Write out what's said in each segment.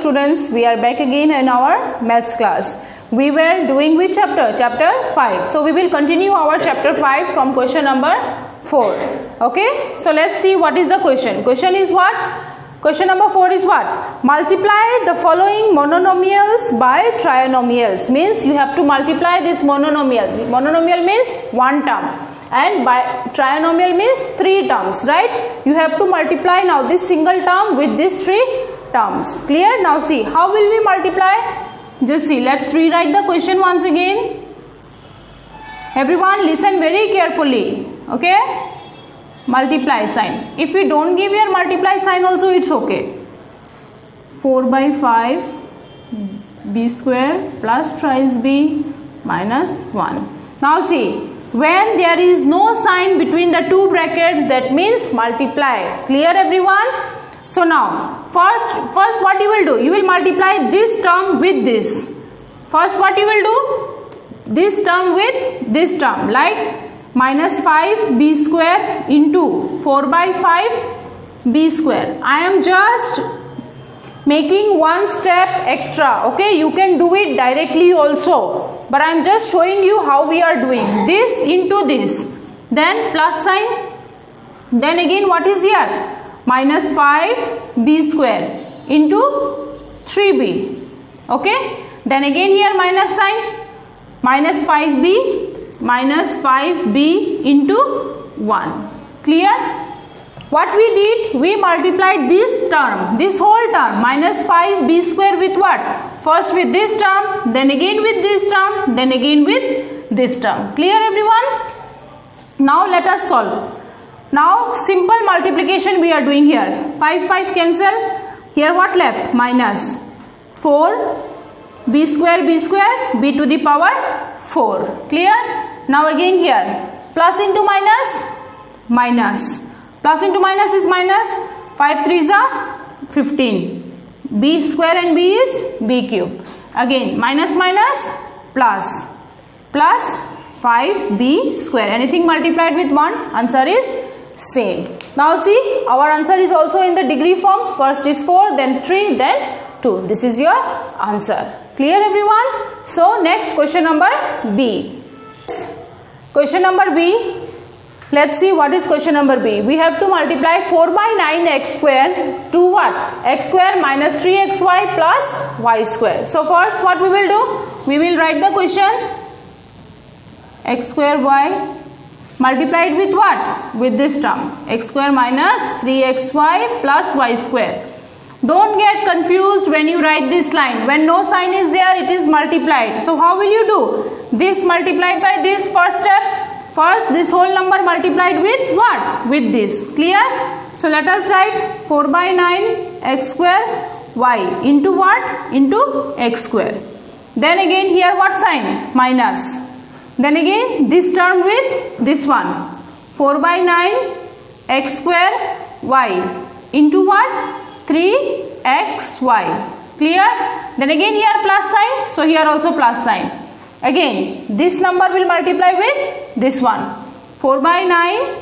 students, we are back again in our maths class. We were doing which chapter? Chapter 5. So we will continue our chapter 5 from question number 4. Okay. So let's see what is the question. Question is what? Question number 4 is what? Multiply the following monomials by trinomials. Means you have to multiply this monomial. Monomial means one term. And by trinomial means 3 terms, right? You have to multiply now this single term with these 3 terms. Clear? Now see, how will we multiply? Just see, let's rewrite the question once again. Everyone listen very carefully. Okay? Multiply sign. If we don't give your multiply sign also, it's okay. 4 by 5 b square plus thrice b minus 1. Now see, when there is no sign between the two brackets, that means multiply. Clear everyone? So now first what you will do? You will multiply this term with this. First what you will do? This term with this term, like minus 5 b square into 4 by 5 b square. I am just making one step extra. Okay, you can do it directly also, but I am just showing you how we are doing. This into this, then plus sign, then again what is here? Minus 5 b square into 3b. Okay, then again here minus sign, minus 5b minus 5b into 1. Clear? What we did, we multiplied this term, this whole term, minus 5b square with what? First with this term, then again with this term, then again with this term. Clear everyone? Now let us solve. Now simple multiplication we are doing here. 5 cancel. Here what left? Minus 4 b square b to the power 4. Clear? Now again here plus into minus, minus. Plus into minus is minus. 5 3s are 15. B square and b is b cube. Again minus minus plus. Plus 5b square. Anything multiplied with 1, answer is same. Now see, our answer is also in the degree form. First is 4, then 3, then 2. This is your answer. Clear everyone? So next question number B. Question number B. Let's see what is question number B. We have to multiply 4 by 9x square to what? X square minus 3xy plus y square. So first what we will do? We will write the question. X square y multiplied with what? With this term. X square minus 3xy plus y square. Don't get confused when you write this line. When no sign is there, it is multiplied. So how will you do? This multiplied by this first step. First this whole number multiplied with what? With this. Clear? So let us write 4 by 9 x square y into what? Into x square. Then again here what sign? Minus. Then again this term with this one. 4 by 9 x square y into what? 3xy. Clear? Then again here plus sign. So here also plus sign. Again this number will multiply with this one. 4 by 9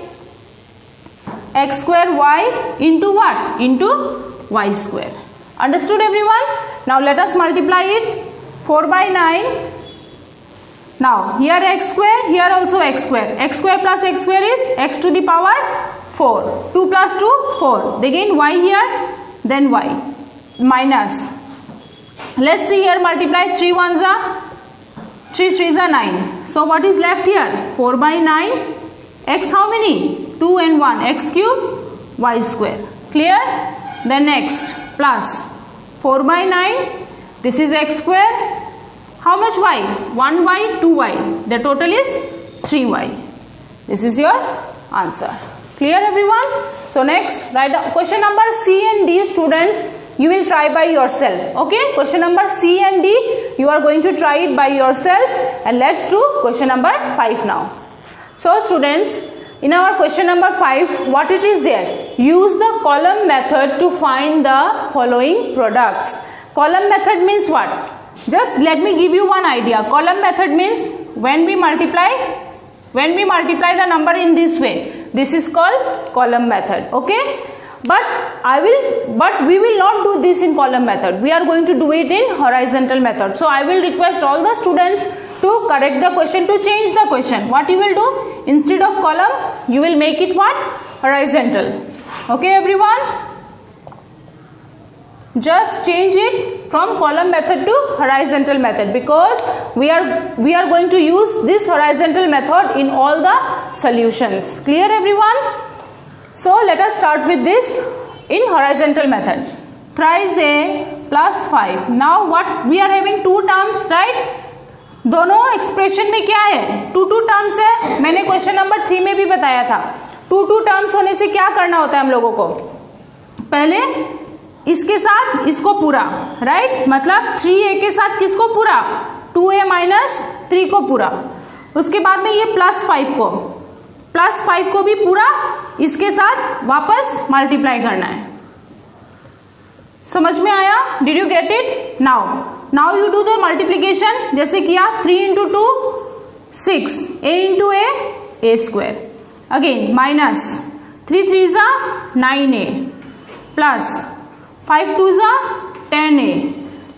x square y into what? Into y square. Understood everyone? Now let us multiply it. 4 by 9. Now here x square, here also x square. X square plus x square is x to the power 4. 2 plus 2, 4. Again y here, then y. Minus. Let's see here multiply 3 1s are 3 3s are 9. So what is left here? 4 by 9. X how many? 2 and 1. X cube, y square. Clear? Then next plus 4 by 9. This is x square. How much y? 1y, 2y. The total is 3y. This is your answer. Clear everyone? So next, write down question number C and D, students. You will try by yourself. Okay? Question number C and D, you are going to try it by yourself. And let's do question number 5 now. So students, in our question number 5, what it is there? Use the column method to find the following products. Column method means what? Just let me give you one idea. Column method means when we multiply the number in this way, this is called column method. Okay? but we will not do this in column method. We are going to do it in horizontal method. So I will request all the students to correct the question, to change the question. What you will do, instead of column you will make it what? Horizontal. Okay everyone, just change it from column method to horizontal method, because we are going to use this horizontal method in all the solutions. Clear everyone? So let us start with this in horizontal method. Thrice a plus 5. Now what we are having two terms, right? दोनों expression में क्या है? To terms है. मैंने question number 3 में भी बताया था. टू टर्म्स होने से क्या करना होता है हम लोगों को? पहले इसके साथ इसको पूरा, राइट? मतलब 3a के साथ किसको पूरा? 2a माइनस 3 को पूरा. उसके बाद में ये प्लस 5 को भी पूरा इसके साथ वापस मल्टीप्लाई करना है. समझ में आया? Did you get it? Now you do the multiplication. जैसे किया 3 into 2 6, a into a square. Again minus 3 3 जा 9a प्लस 5 2 जा 10a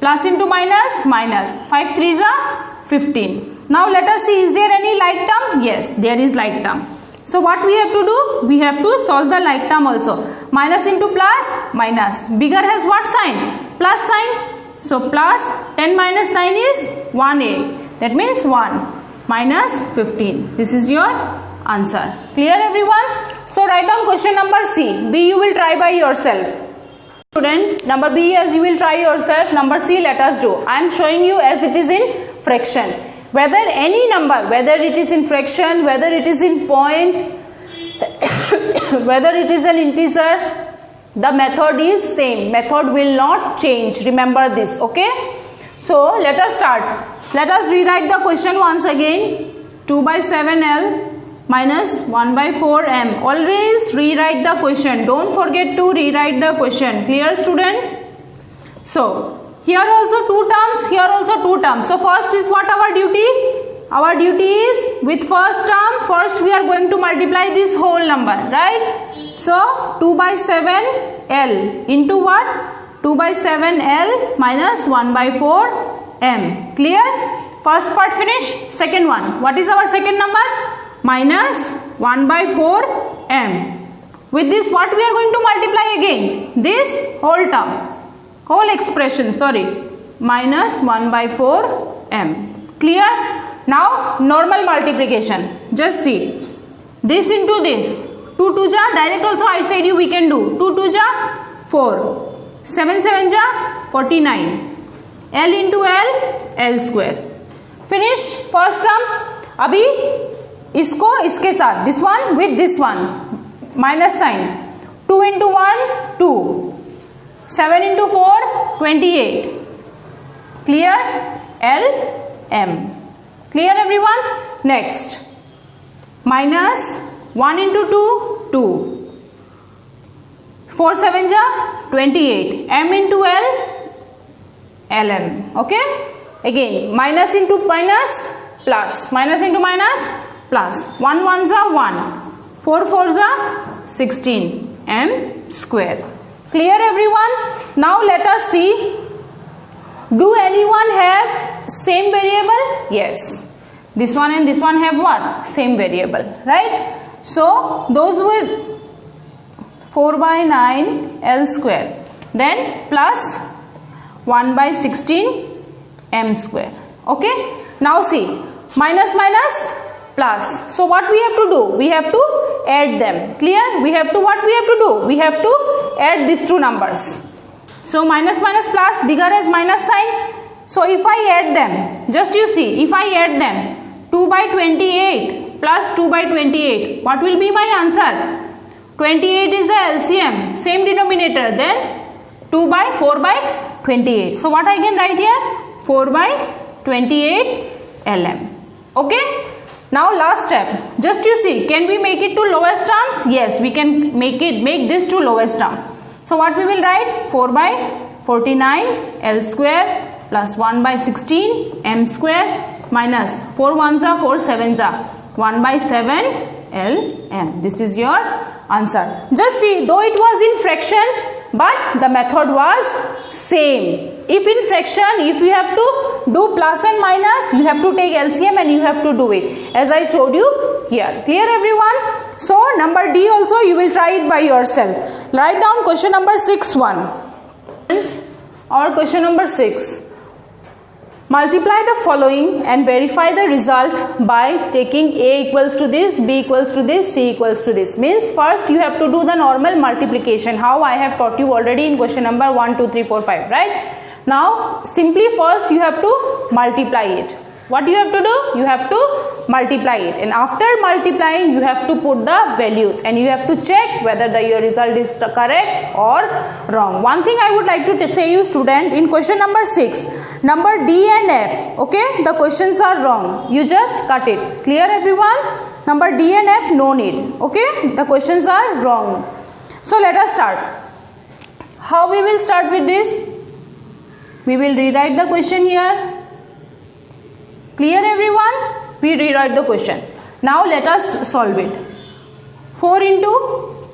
प्लस इंटू माइनस 5 3 जा 15. Now let us see, is there any like term? Yes, there is like term. So what we have to do? We have to solve the like term also. Minus into plus, minus. Bigger has what sign? Plus sign. So plus 10 minus 9 is 1a. That means 1 minus 15. This is your answer. Clear everyone? So write down question number C. B you will try by yourself. Student, number B as you will try yourself. Number C let us do. I am showing you as it is in fraction. Whether any number, whether it is in fraction, whether it is in point, whether it is an integer, the method is same. Method will not change. Remember this, okay? So let us start. Let us rewrite the question once again. 2 by 7L minus 1 by 4M. Always rewrite the question. Don't forget to rewrite the question. Clear students? So here also two terms, here also two terms. So first is what our duty? Our duty is with first term, first we are going to multiply this whole number, right? So 2 by 7L into what? 2 by 7L minus 1 by 4M. Clear? First part finish. Second one. What is our second number? Minus 1 by 4M. With this what we are going to multiply again? This whole term. Whole expression, sorry, minus 1 by 4m. Clear? Now normal multiplication. Just see, this into this, 2 2 ja, direct also I said you we can do. 2 2 ja 4, 7 7 ja 49, L into L square. Finish first term. अभी इसको इसके साथ, this one with this one, minus sign. 2 into 1 2, 7 into 4 28. Clear? L M. Clear everyone? Next, minus 1 into 2 2, 4 7 ja 28, M into L LM. Okay, again minus into minus plus, minus into minus plus, 1 1 ja 1, 4 4 ja 16, M square. Clear everyone? Now let us see, do anyone have same variable? Yes, this one and this one have what? Same variable, right? So those were 4 by 9 L square, then plus 1 by 16 M square. Okay, now see, minus minus plus. So what we have to do? We have to add them. Clear? We have to, what we have to do? We have to add these two numbers. So minus minus plus, bigger as minus sign. So if I add them, just you see, if I add them, 2 by 28 plus 2 by 28, what will be my answer? 28 is the LCM, same denominator, then 2 by 4 by 28. So what I can write here? 4 by 28 LM. Okay? Now last step, just you see, can we make it to lowest terms? Yes, we can make this to lowest term. So what we will write? 4 by 49 L square plus 1 by 16 M square minus 4 1s are 4 7s are 1 by 7 LM. This is your answer. Just see, though it was in fraction, but the method was same. If in fraction, if you have to do plus and minus, you have to take LCM and you have to do it as I showed you here. Clear everyone? So number D also you will try it by yourself. Write down question number 6(1). Or question number 6. Multiply the following and verify the result by taking A equals to this, B equals to this, C equals to this. Means first you have to do the normal multiplication, how I have taught you already in question number 1, 2, 3, 4, 5, right? Now simply first you have to multiply it. What you have to do? You have to multiply it, and after multiplying you have to put the values and you have to check whether your result is correct or wrong. One thing I would like to say you student, in question number 6, number D and F, okay, the questions are wrong, you just cut it. Clear everyone? Number D and F no need, okay, the questions are wrong. So let us start. How we will start with this? We will rewrite the question here. Clear everyone? We rewrite the question. Now let us solve it. 4 into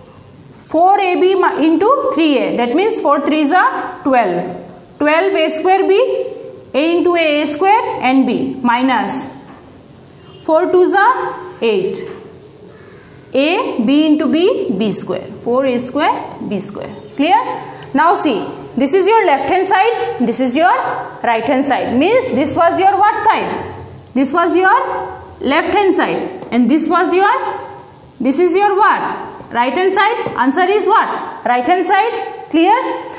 4ab into 3a, that means 4 3s are 12. 12 a square b, a into a square and b, minus 4 2s are 8, a b into b, b square, 4a square b square. Clear? Now see, this is your left hand side, this is your right hand side. Means this was your what side? This was your left hand side and this is your what? Right hand side. Answer is what? Right hand side. Clear?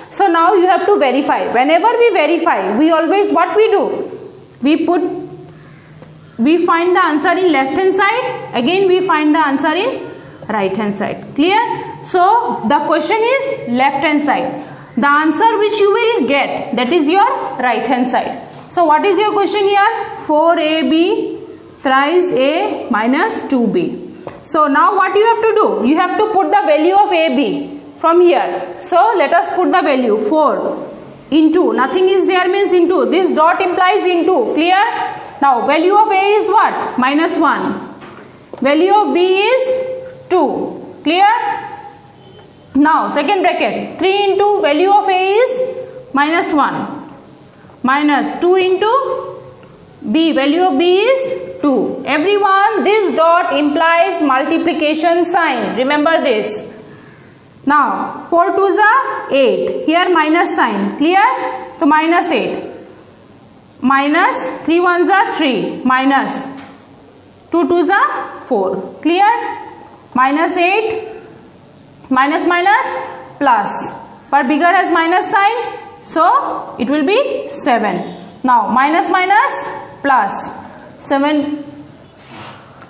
So now you have to verify. Whenever we verify, we always what we do? We find the answer in left hand side, again we find the answer in right hand side. Clear? So the question is left hand side. The answer which you will get, that is your right hand side. So what is your question here? 4ab thrice a minus 2b. So now what you have to do? You have to put the value of ab from here. So let us put the value 4 into, nothing is there means into, this dot implies into. Clear? Now value of a is what? Minus 1. Value of b is 2. Clear? Now second bracket, 3 into value of a is minus 1. Minus 2 into b, value of b is 2. Everyone, this dot implies multiplication sign. Remember this. Now 4 2s are 8. Here minus sign. Clear? So minus 8. Minus 3 1s are 3. Minus 2 2s are 4. Clear? Minus 8. Minus minus plus. But bigger has minus sign. So it will be 7. Now minus minus plus 7.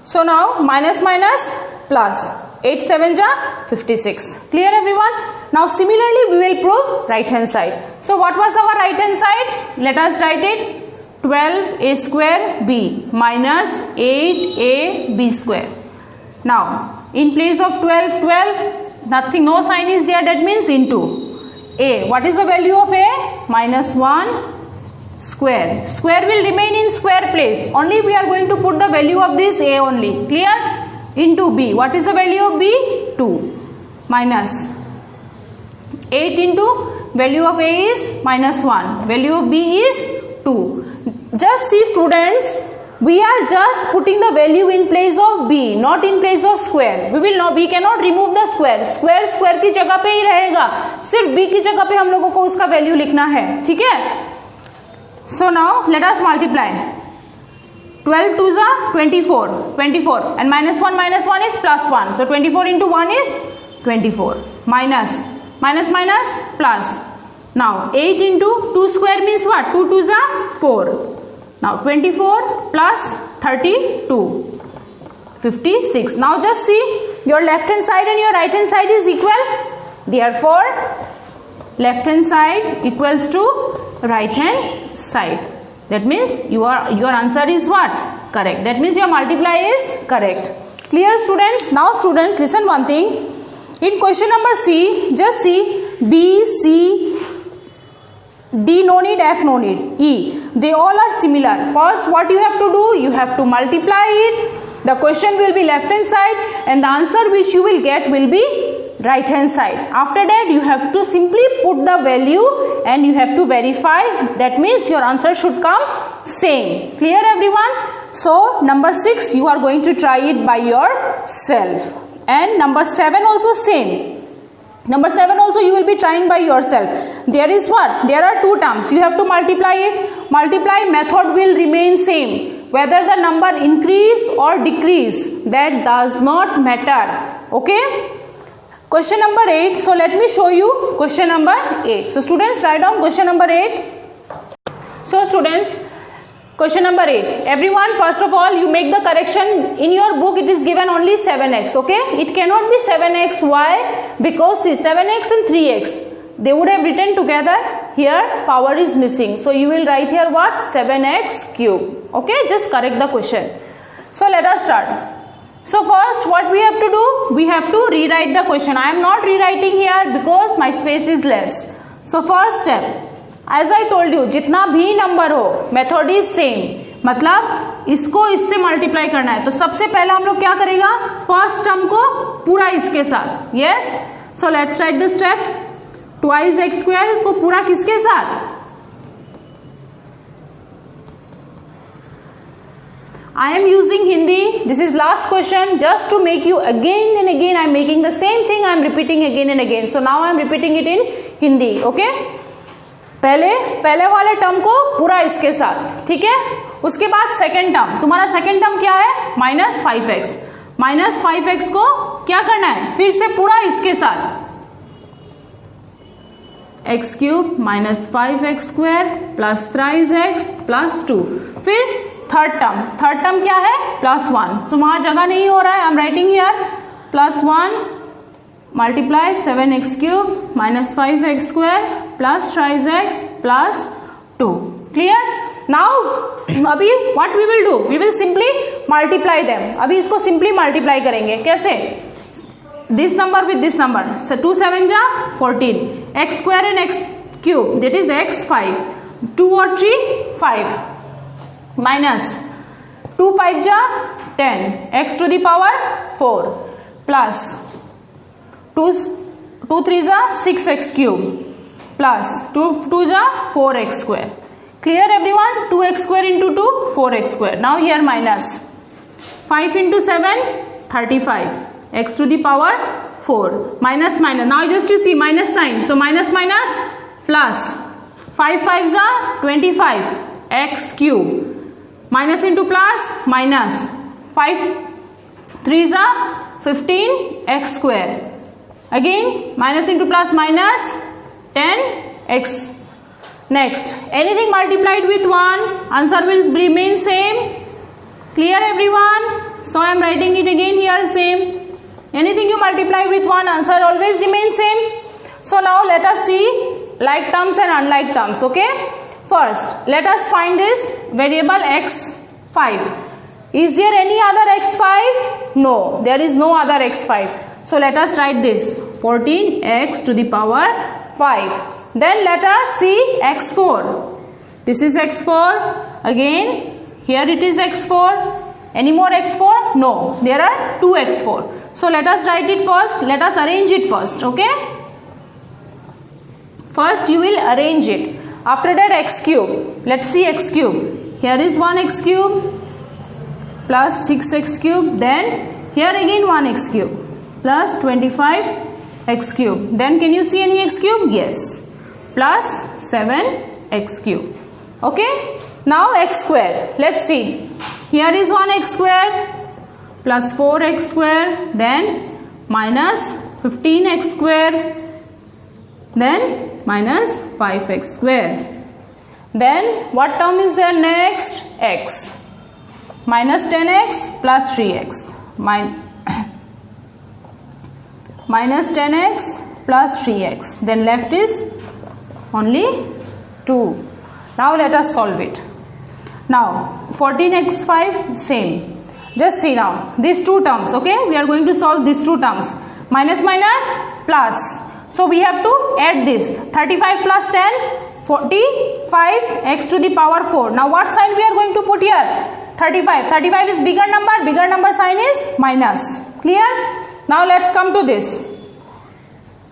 So now minus minus plus 8 7 ja 56. Clear everyone? Now similarly we will prove right hand side. So what was our right hand side? Let us write it. 12a square b minus 8a b square. Now in place of 12 nothing, no sign is there, that means into. A, what is the value of a? Minus 1 square. Square will remain in square place. Only we are going to put the value of this a only. Clear? Into b. What is the value of b? 2. Minus 8 into value of a is minus 1. Value of b is 2. Just see students, we are just putting the value in place of b, not in place of square. We cannot remove the square. Square की जगह पे ही रहेगा. सिर्फ b की जगह पे हम लोगों को उसका वैल्यू लिखना है. ठीक है? So now let us multiply. 12 2s are 24 and minus 1 is plus 1. So 24 into 1 is 24. Minus plus. Now 8 into 2 square means what? 2 2s are 4. Now 24 plus 32, 56. Now just see, your left hand side and your right hand side is equal. Therefore, left hand side equals to right hand side. That means your answer is what? Correct. That means your multiply is correct. Clear students? Now students, listen one thing. In question number C, just see B, C, D no need, F no need, E. They all are similar. First what you have to do? You have to multiply it the question will be left hand side and the answer which you will get will be right hand side. After that you have to simply put the value and you have to verify. That means your answer should come same. Clear everyone? So number 6 you are going to try it by yourself, and number 7 also same. Number 7 also you will be trying by yourself. There is what? There are two terms. You have to multiply it. Multiply method will remain same. Whether the number increase or decrease, that does not matter. Okay? Question number 8. So let me show you question number 8. So students, write down question number 8. So students, question number 8. Everyone, first of all, you make the correction. In your book it is given only 7x. Okay? It cannot be 7x. Why? Because see, 7x and 3x, they would have written together. Here power is missing. So you will write here what? 7x cube. Okay? Just correct the question. So let us start. So first what we have to do? We have to rewrite the question. I am not rewriting here because my space is less. So first step, as I told you, जितना भी number हो, method is same. मतलब इसको इससे multiply करना है. तो सबसे पहला हम लोग क्या करेगा? फर्स्ट टर्म को पूरा इसके साथ. Yes. So let's write the step. Twice x square को पूरा किसके साथ? I am using Hindi. This is last question just to make you again and again. I am making the same thing. I am repeating again and again. So now I am repeating it in Hindi. Okay? पहले वाले term को पूरा इसके साथ. ठीक है? उसके बाद सेकेंड टर्म. तुम्हारा सेकेंड टर्म क्या है? Minus 5x. माइनस 5x को क्या करना है? फिर से पूरा इसके साथ. X cube minus 5x square plus thrice x plus 2. फिर थर्ड टर्म क्या है? प्लस 1. तो वहां जगह नहीं हो रहा है. I am writing here plus 1 multiply 7x cube minus 5x square plus thrice x plus 2. Clear? Now अभी what we will do? We will simply multiply them. अभी इसको सिंपली मल्टीप्लाई करेंगे. कैसे? This number with this number. So 2 7 जा 14. x square and x cube that is x 5. 2 और 3 5 minus 2 5 जा 10. x to the power 4 plus 2 3 जा 6x cube plus 2 2 जा 4x square. Clear everyone? 2x square into 2 4x square. Now here minus 5 into 7 35. x to the power 4 minus minus. Now just you see minus sign. So minus minus plus 5 5s are 25 x cube. Minus into plus minus 5 3s are 15 x square. Again minus into plus minus 10 x. Next, anything multiplied with 1, answer will remain same. Clear everyone? So I am writing it again here same. Anything you multiply with 1, answer always remains same. So now let us see like terms and unlike terms. Okay? First, let us find this variable x5. Is there any other x5? No, there is no other x5. So let us write this 14x to the power 5. Then let us see x4. This is x4. Again, here it is x4. Any more x4? No, there are 2 x4. So let us write it first. Let us arrange it first. Okay? First you will arrange it. After that x cube. Let's see x cube. Here is 1 x cube plus 6x cube. Then here again 1 x cube plus 25 x cube. Then can you see any x cube? Yes. Plus 7 x cube. Okay? Now x square. Let's see. Here is 1 x square plus 4x square, then minus 15x square, then minus 5x square. Then what term is there next? X. Minus 10x plus 3x. Minus 10x plus 3x. Then left is only 2. Now let us solve it. Now 14x5 same. Just see now these two terms. Okay, we are going to solve these two terms. Minus minus plus. So we have to add this 35 plus 10 45 x to the power 4. Now what sign we are going to put here? 35. 35 is bigger number sign is minus. Clear? Now let's come to this.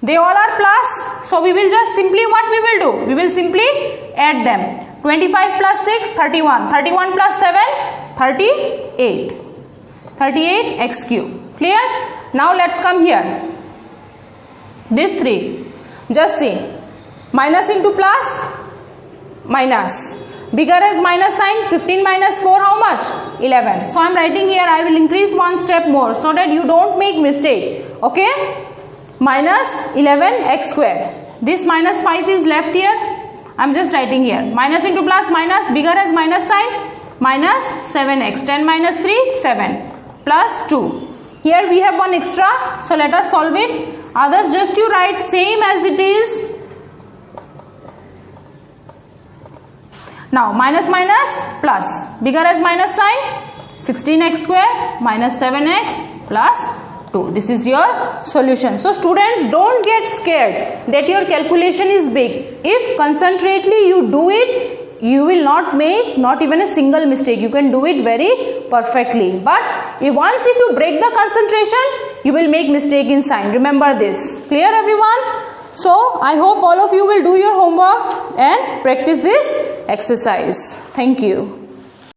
They all are plus, so we will just simply what we will do? We will simply add them. 25 plus 6, 31. 31 plus 7, 38. 38 x cube. Clear? Now let's come here. These three. Just see. Minus into plus, minus. Bigger as minus sign, 15 minus 4, how much? 11. So I am writing here, I will increase one step more so that you don't make mistake. Okay? Minus 11 x square. This minus 5 is left here. I am just writing here. Minus into plus, minus. Bigger as minus sign, minus 7x. 10 minus 3, 7. Plus 2. Here we have one extra. So let us solve it. Others just you write same as it is. Now minus minus plus, bigger as minus sign, 16x square minus 7x plus 2. This is your solution. So students, don't get scared that your calculation is big. If concentrately you do it, you will not make not even a single mistake. You can do it very perfectly. But once you break the concentration, you will make mistake in sign. Remember this. Clear everyone? So I hope all of you will do your homework and practice this exercise. Thank you.